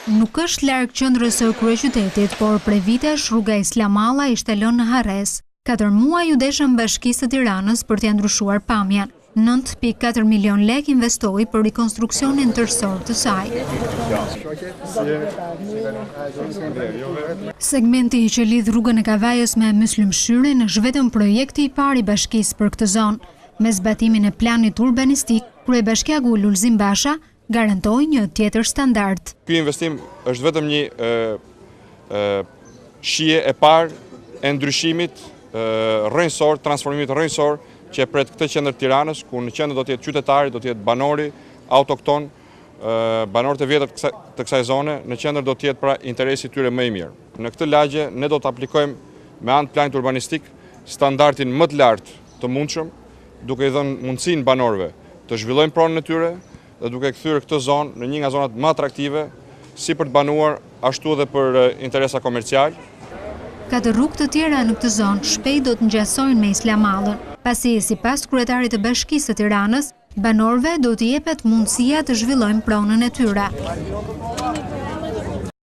Nuk është larg qendrës së kryeqytetit, por prej vitesh rruga Islamalla ishte lënë në harres. 4 muaj u deshën Bashkisë së Tiranës për t'ia ndryshuar pamjen. 9,4 milion lek investoi për rikonstruksionin tërësor të saj. Segmenti që lidh rrugën e Kavajës me Myslimshyrin është vetëm projekti i parë i Bashkisë për këtë zonë. Me zbatimin e planit urbanistik, kryebashkiaku Lulzim Basha garantoi një tjetër standard. Ky investim është vetëm një shije e parë e ndryshimit rrënjësor, transformimit rrënjësor që pret këtë qendër Tiranës, ku në qendër do të jetë qytetari, do të jetë banori autokton, banorët e vjetër të kësaj zone, në qendër do të jetë pra interesi tyre më i mirë. Në këtë lagje ne do të aplikojmë me anë të planit urbanistik standardin më të lartë të mundshëm, duke i dhënë mundësinë banorëve të zhvillojnë pronën e tyre dhe duke kthyer këtë zonë në një nga zonat më atraktive, si për të banuar, ashtu edhe për interesa komercial. 4 rrugë të tjera në këtë zonë shpejt do të ngjasojnë me Islamallën, pasi sipas kryetarit të Bashkisë së Tiranës, banorëve do t'i jepet mundësia të zhvillojnë pronën e tyre.